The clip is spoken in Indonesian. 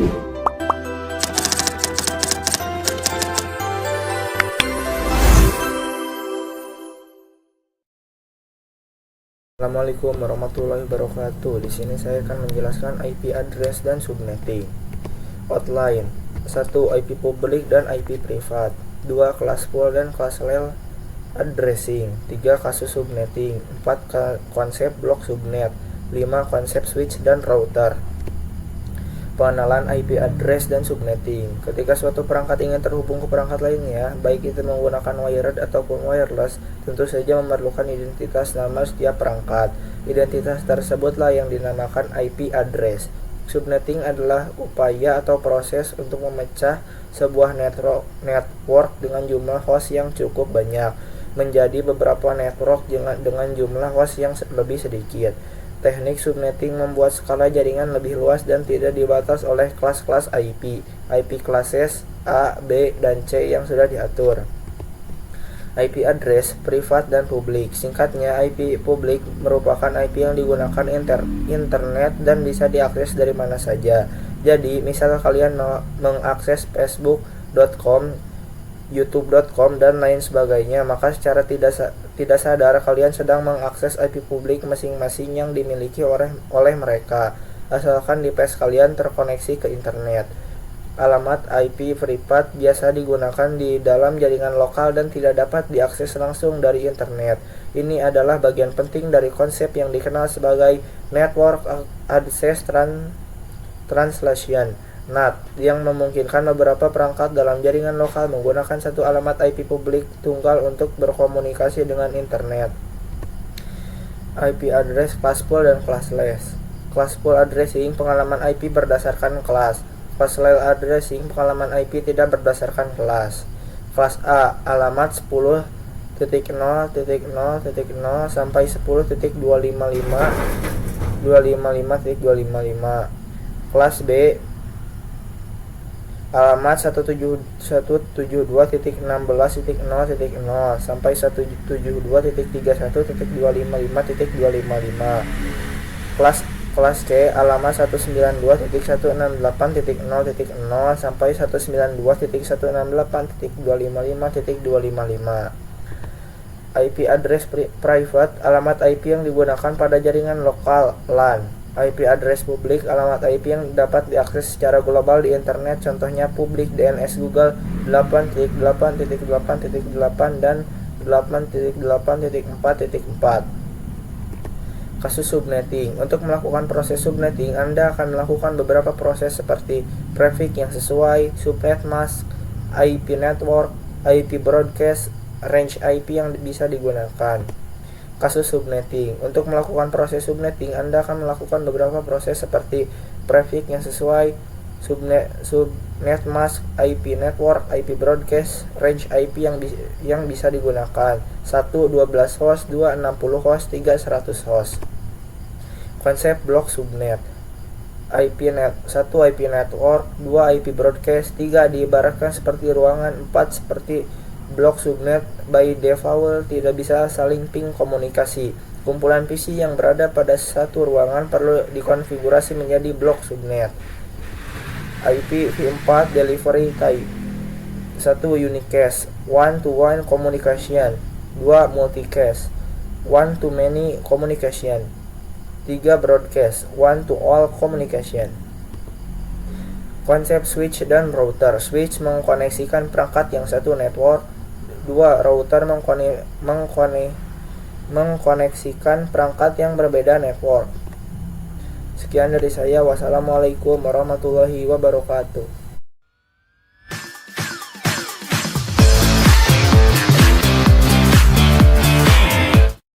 Assalamualaikum warahmatullahi wabarakatuh. Di sini saya akan menjelaskan IP address dan subnetting. Outline: 1. IP publik dan IP privat. 2. Classful dan classless addressing. 3. Kasus subnetting. 4. Konsep blok subnet. 5. Konsep switch dan router. Pengenalan IP address dan subnetting. Ketika suatu perangkat ingin terhubung ke perangkat lainnya, baik itu menggunakan wired ataupun wireless, tentu saja memerlukan identitas nama setiap perangkat. Identitas tersebutlah yang dinamakan IP address. Subnetting adalah upaya atau proses untuk memecah sebuah network dengan jumlah host yang cukup banyak menjadi beberapa network dengan jumlah host yang lebih sedikit. Teknik subnetting membuat skala jaringan lebih luas dan tidak dibatas oleh kelas-kelas IP classes A, B, dan C yang sudah diatur. IP address privat dan publik. Singkatnya, IP publik merupakan IP yang digunakan internet dan bisa diakses dari mana saja. Jadi, misal kalian mengakses facebook.com, youtube.com, dan lain sebagainya, maka secara tidak sadar kalian sedang mengakses IP publik masing-masing yang dimiliki oleh mereka, asalkan device kalian terkoneksi ke internet. Alamat IP privat biasa digunakan di dalam jaringan lokal dan tidak dapat diakses langsung dari internet. Ini adalah bagian penting dari konsep yang dikenal sebagai Network Access Translation (NAT), yang memungkinkan beberapa perangkat dalam jaringan lokal menggunakan satu alamat IP publik tunggal untuk berkomunikasi dengan internet. IP address classful dan classless. Classful addressing pengalaman IP berdasarkan kelas. Classless addressing pengalaman IP tidak berdasarkan kelas. Kelas A, alamat 10.0.0.0 sampai 10.255.255.255. Kelas B, alamat 172.16.0.0 sampai 172.31.255.255. Kelas C, alamat 192.168.0.0 sampai 192.168.255.255. IP address private, alamat IP yang digunakan pada jaringan lokal LAN. IP address publik, alamat IP yang dapat diakses secara global di internet, contohnya publik DNS Google 8.8.8.8 dan 8.8.4.4. Kasus subnetting. Untuk melakukan proses subnetting, Anda akan melakukan beberapa proses seperti prefix yang sesuai, subnet mask, IP network, IP broadcast, range IP yang bisa digunakan. Kasus subnetting. Untuk melakukan proses subnetting, Anda akan melakukan beberapa proses seperti prefix yang sesuai, subnet mask, IP network, IP broadcast, range IP yang bisa digunakan. 1. 12 host, 2. 60 host, 3. 100 host. Konsep blok subnet. 1. IP network, 2. IP broadcast, 3. diibaratkan seperti ruangan, 4. seperti blok subnet. By default tidak bisa saling ping komunikasi. Kumpulan PC yang berada pada satu ruangan perlu dikonfigurasi menjadi blok subnet. IPv4 delivery type. 1. Unicast, one-to-one communication. 2. Multicast, one-to-many communication. 3. Broadcast, one-to-all communication. Konsep switch dan router. Switch mengkoneksikan perangkat yang satu network. 2. Router mengkoneksikan perangkat yang berbeda network. Sekian dari saya. Wassalamualaikum warahmatullahi wabarakatuh.